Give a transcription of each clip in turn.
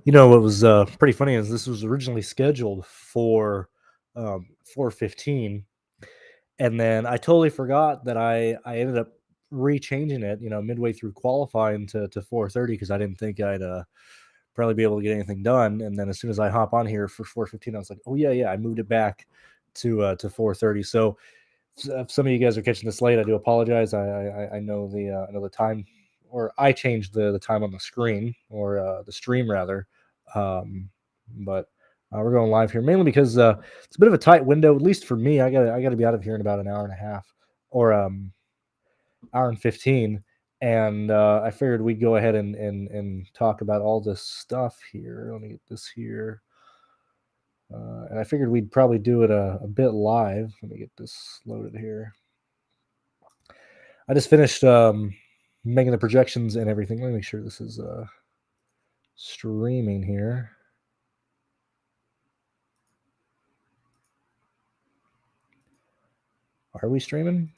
You know what was pretty funny is this was originally scheduled for 4:15, and then I totally forgot that I ended up rechanging it, midway through qualifying to 4:30 because I didn't think I'd probably be able to get anything done. And then as soon as I hop on here for 4:15, I was like, oh yeah, I moved it back to 4:30. So if some of you guys are catching this late, I do apologize. I know the time, or I changed the time on the screen, or the stream rather. Um, but we're going live here mainly because it's a bit of a tight window, at least for me. I gotta be out of here in about an hour and a half, or hour and 15. And I figured we'd go ahead and talk about all this stuff here. Let me get this here. And I figured we'd probably do it a bit live. Let me get this loaded here. I just finished making the projections and everything. Let me make sure this is streaming here. Are we streaming?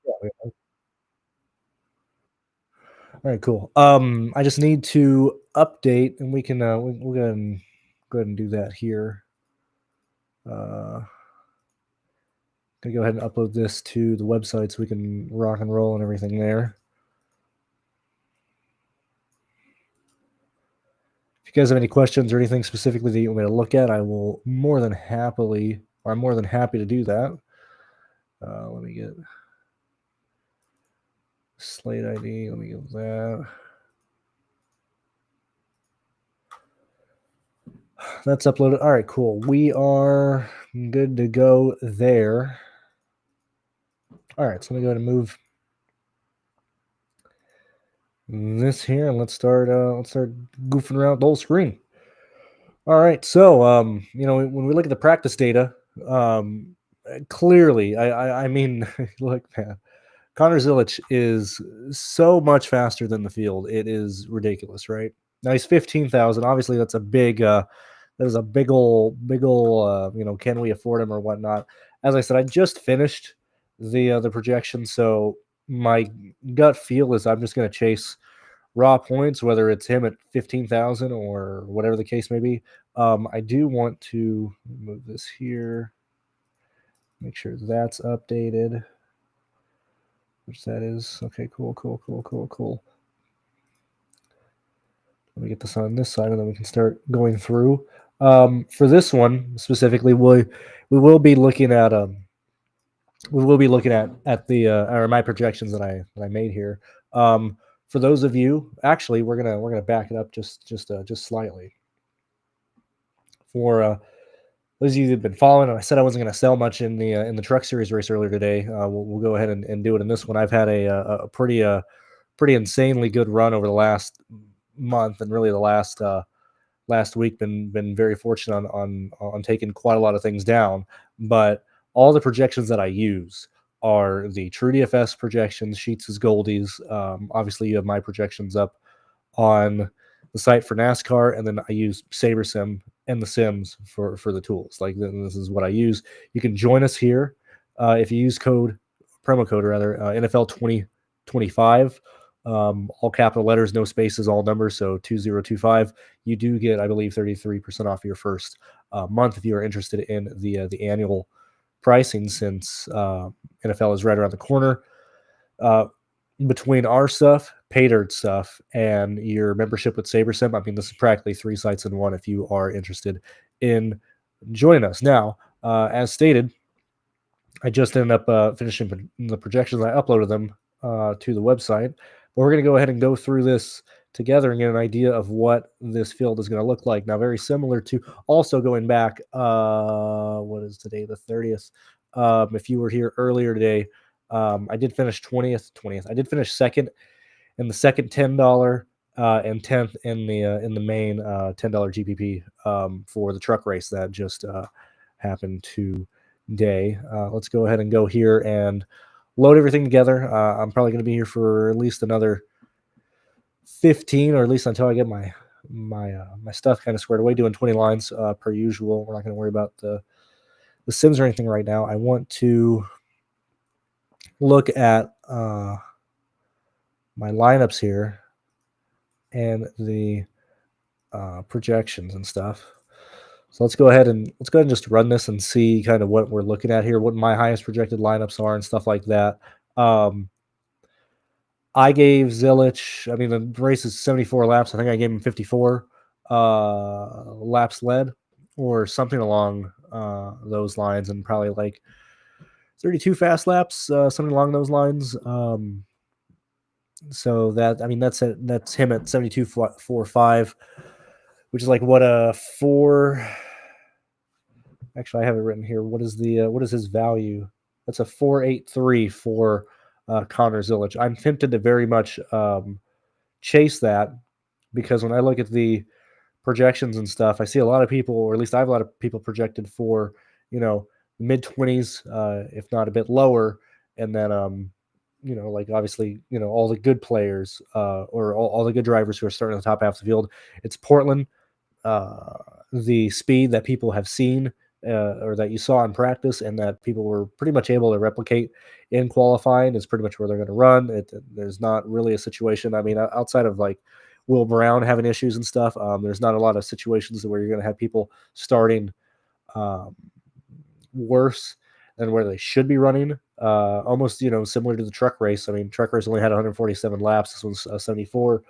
Yeah, we are. All right, cool. I just need to update, and we can we'll go ahead and do that here. Gonna go ahead and upload this to the website so we can rock and roll and everything there. If you guys have any questions or anything specifically that you want me to look at, I will more than happily, or I'm more than happy to do that. Let me get slate ID. Let me get that. That's uploaded. All right, cool. We are good to go there. All right, so let me go ahead and move this here, and let's start goofing around the whole screen. All right, so when we look at the practice data, clearly, I mean, look, man, Connor Zilic is so much faster than the field. It is ridiculous, right? Now he's 15,000. Obviously, that's a big that is a big ol' can we afford him or whatnot? As I said, I just finished the projection, so my gut feel is I'm just gonna chase raw points, whether it's him at 15,000 or whatever the case may be. I do want to move this here, make sure that's updated, which that is. Okay, cool. Let me get this on this side, and then we can start going through. For this one specifically, we will be looking at the or my projections that I made here. For those of you, actually, we're gonna back it up just slightly. For those of you that've been following, and I said I wasn't going to sell much in the Truck Series race earlier today. We'll go ahead and do it in this one. I've had a pretty insanely good run over the last month, and really the last week. Been very fortunate on taking quite a lot of things down. But all the projections that I use are the TrueDFS projections, Sheets' Goldies. Obviously, you have my projections up on the site for NASCAR, and then I use SaberSim and the Sims for the tools. Like, this is what I use. You can join us here if you use promo code rather, NFL 2025. All capital letters, no spaces, all numbers. So 2025. You do get, I believe, 33% off your first month if you are interested in the annual pricing, since NFL is right around the corner. Between our stuff, pay dirt stuff, and your membership with SaberSim, I mean, this is practically three sites in one if you are interested in joining us. Now, as stated, I just ended up finishing the projections. I uploaded them to the website. But we're going to go ahead and go through this together and get an idea of what this field is going to look like. Now, very similar to also going back, what is today, the 30th? If you were here earlier today, I did finish 20th. I did finish second in the second $10 and 10th in the main $10 GPP for the truck race that just happened today. Let's go ahead and go here and load everything together. I'm probably going to be here for at least another 15, or at least until I get my stuff kind of squared away, doing 20 lines per usual. We're not going to worry about the Sims or anything right now. I want to look at my lineups here and the projections and stuff. So let's go ahead and just run this and see kind of what we're looking at here, what my highest projected lineups are and stuff like that. I gave Zilich, I mean, the race is 74 laps. I think I gave him 54 laps led or something along those lines, and probably like 32 fast laps, something along those lines. So that, I mean, that's him at 72.45, which is like what a four. Actually, I have it written here. What is his value? That's a 4.83 for Connor Zilich. I'm tempted to very much chase that, because when I look at the projections and stuff, I see a lot of people, or at least I have a lot of people projected for, mid 20s, if not a bit lower, and then like obviously, all the good players, or all the good drivers who are starting at the top half of the field. It's Portland, uh, the speed that people have seen, or that you saw in practice, and that people were pretty much able to replicate in qualifying, is pretty much where they're going to run. There's not really a situation. I mean, outside of like Will Brown having issues and stuff, there's not a lot of situations where you're going to have people starting um, worse than where they should be running. Almost, similar to the truck race. I mean, truck race only had 147 laps. This one's 74.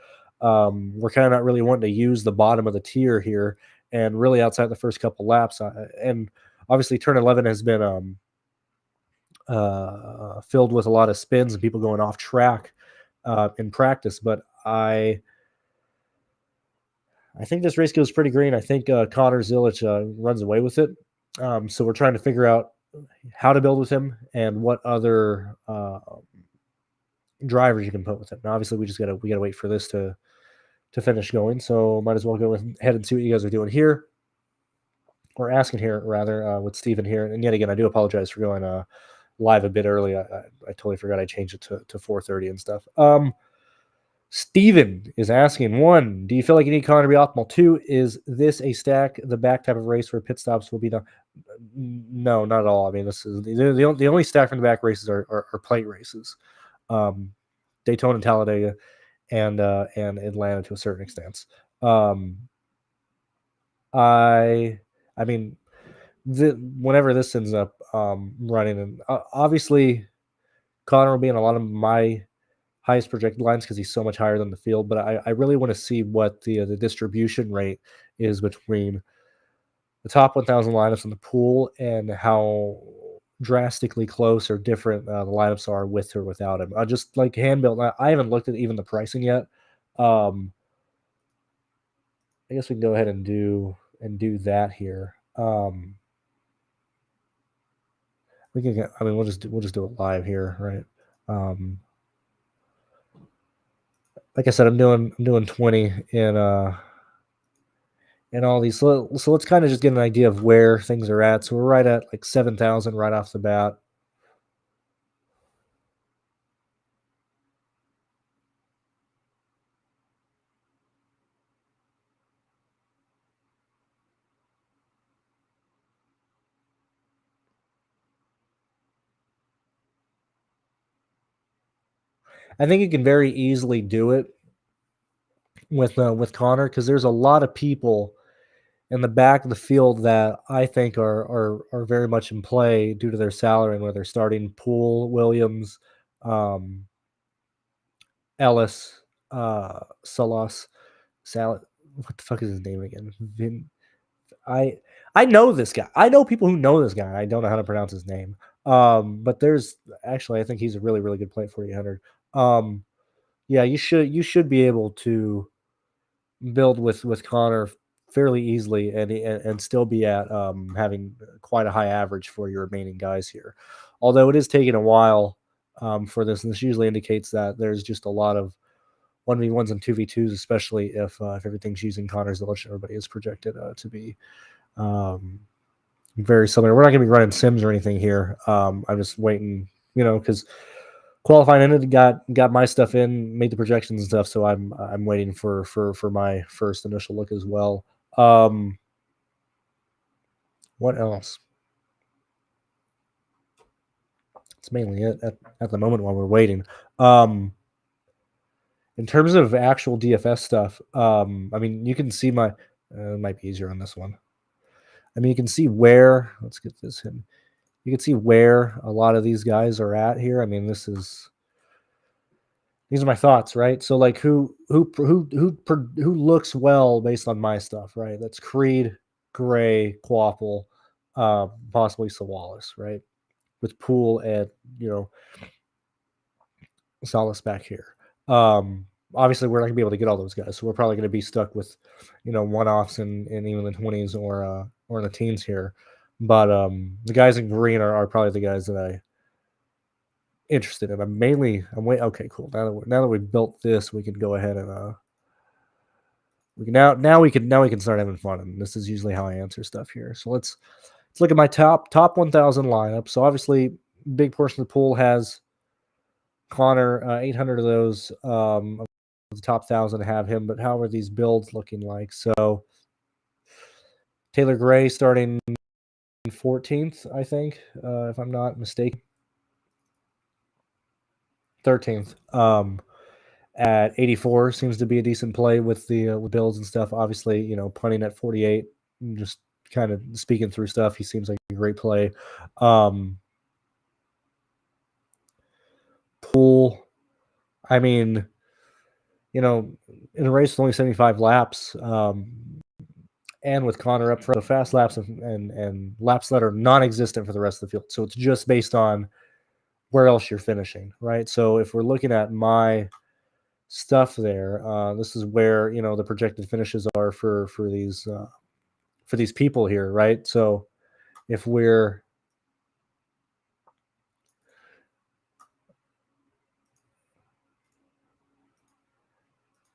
We're kind of not really wanting to use the bottom of the tier here, and really outside the first couple laps. And obviously, turn 11 has been filled with a lot of spins and people going off track in practice. But I think this race goes pretty green. I think Connor Zilich runs away with it. So we're trying to figure out how to build with him and what other drivers you can put with him. Now, obviously, we gotta wait for this to finish going. So might as well go ahead and see what you guys are doing here, or asking here rather, with Steven here. And yet again, I do apologize for going live a bit early. I totally forgot I changed it to 4:30 and stuff. Steven is asking, one, do you feel like you need Connor to be optimal? Two, is this a stack the back type of race where pit stops will be done? No, not at all. I mean, this is the only stack from the back races are plate races. Daytona and Talladega, and Atlanta to a certain extent. I mean, whenever this ends up running, and obviously Connor will be in a lot of my highest projected lines because he's so much higher than the field. But I really want to see what the distribution rate is between the top 1,000 lineups in the pool, and how drastically close or different the lineups are with or without him. Just like hand built. I haven't looked at even the pricing yet. I guess we can go ahead and do that here. We can. I mean, we'll just do it live here, right? Like I said, I'm doing 20 in all these. So let's kind of just get an idea of where things are at. So we're right at like 7,000 right off the bat. I think you can very easily do it with Connor, because there's a lot of people in the back of the field that I think are very much in play due to their salary, and where they're starting: Poole, Williams, um, Ellis, Salas, Salat. What the fuck is his name again? I I know this guy. I know people who know this guy. I don't know how to pronounce his name. But there's actually, I think he's a really really good play for 800. Um, yeah, you should be able to build with Connor fairly easily, and still be at having quite a high average for your remaining guys here. Although it is taking a while for this, and this usually indicates that there's just a lot of 1v1s and 2v2s, especially if everything's using Connor's Zilich. Everybody is projected to be um, very similar. We're not going to be running sims or anything here. I'm just waiting, because qualifying ended, got my stuff in, made the projections and stuff. So I'm waiting for my first initial look as well. What else? It's mainly it at the moment while we're waiting. In terms of actual DFS stuff, I mean, you can see my it might be easier on this one. I mean, you can see where let's get this in. You can see where a lot of these guys are at here. I mean, these are my thoughts, right? So like who looks well based on my stuff, right? That's Creed, Gray, Quapple, possibly Sawalis, right? With Pool and Salas back here. Obviously, we're not gonna be able to get all those guys, so we're probably gonna be stuck with, one offs in even the 20s or in the teens here. But the guys in green are probably the guys that I interested in. I'm wait. Okay, cool. Now that we've built this, we can go ahead and we can now we can start having fun. And this is usually how I answer stuff here. So let's look at my top 1,000 lineup. So obviously, big portion of the pool has Connor. 800 of those of the top 1,000 have him. But how are these builds looking like? So Taylor Gray starting 14th, I think, if I'm not mistaken. 13th. At 84 seems to be a decent play with the builds and stuff. Obviously, punting at 48, just kind of speaking through stuff. He seems like a great play. Pool, I mean, in a race with only 75 laps, and with Connor up for the fast laps and laps that are non-existent for the rest of the field. So it's just based on where else you're finishing, right? So if we're looking at my stuff there, this is where the projected finishes are for these people here, right? So if we're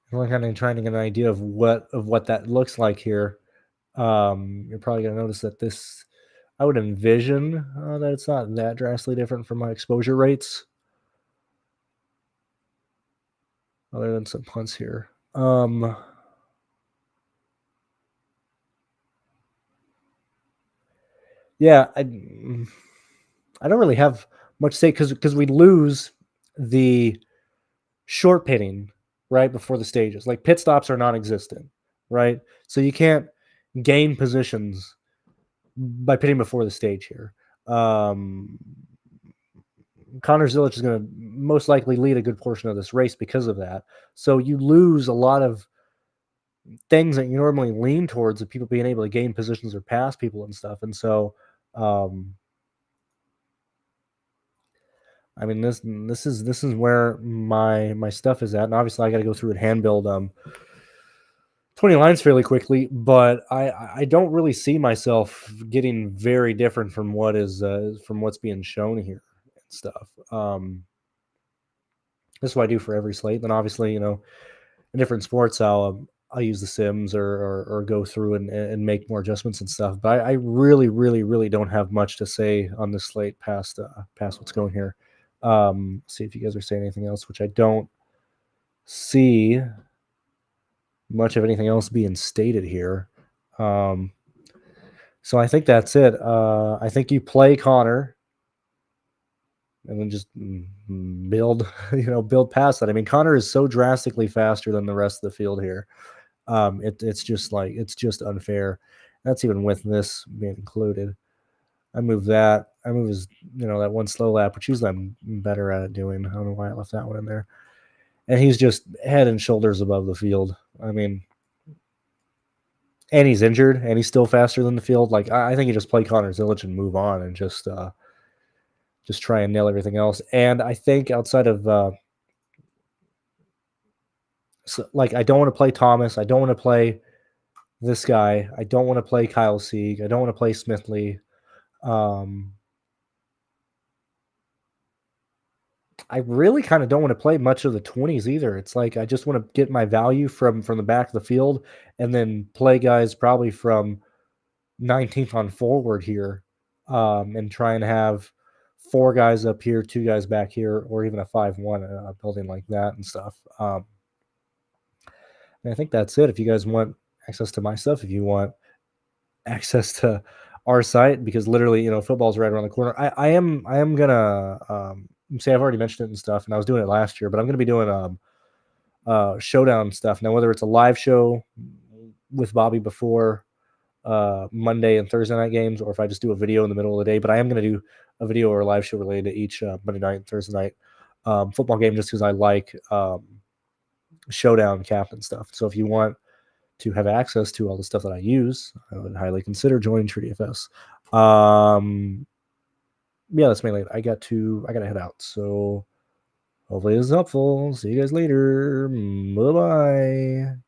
kind of trying to get an idea of what that looks like here, you're probably going to notice that this, I would envision that it's not that drastically different from my exposure rates, other than some punts here. Yeah, I don't really have much to say because we lose the short pitting right before the stages. Like pit stops are non-existent, right? So you can't gain positions by pitting before the stage here. Connor Zilich is going to most likely lead a good portion of this race because of that. So you lose a lot of things that you normally lean towards of people being able to gain positions or pass people and stuff. And so, I mean, this is where my stuff is at. And obviously, I got to go through and hand build 20 lines fairly quickly, but I don't really see myself getting very different from what's being shown here and stuff. This is what I do for every slate. Then obviously, in different sports, I'll use the sims or go through and make more adjustments and stuff. But I really, really, really don't have much to say on this slate past what's going here. See if you guys are saying anything else, which I don't see much of anything else being stated here. So I think that's it. I think you play Connor and then just build, build past that. I mean, Connor is so drastically faster than the rest of the field here. It's just unfair. That's even with this being included. I move that. I move his, that one slow lap, which usually I'm better at doing. I don't know why I left that one in there. And he's just head and shoulders above the field. I mean, and he's injured, and he's still faster than the field. Like I think you just play Connor Zilich and move on, and just try and nail everything else. And I think outside of I don't want to play Thomas. I don't want to play this guy. I don't want to play Kyle Sieg. I don't want to play Smithley. I really kind of don't want to play much of the 20s either. It's like I just want to get my value from the back of the field and then play guys probably from 19th on forward here, and try and have 4 guys up here, 2 guys back here, or even a 5-1 building like that and stuff. And I think that's it. If you guys want access to my stuff, if you want access to our site, because literally, football's right around the corner. I am gonna say I've already mentioned it and stuff, and I was doing it last year, but I'm gonna be doing showdown stuff. Now, whether it's a live show with Bobby before Monday and Thursday night games, or if I just do a video in the middle of the day, but I am going to do a video or a live show related to each Monday night and Thursday night football game, just because I like showdown cap and stuff. So if you want to have access to all the stuff that I use, I would highly consider joining TrueDFS. Yeah, that's mainly it. I gotta head out. So hopefully this is helpful. See you guys later. Bye bye.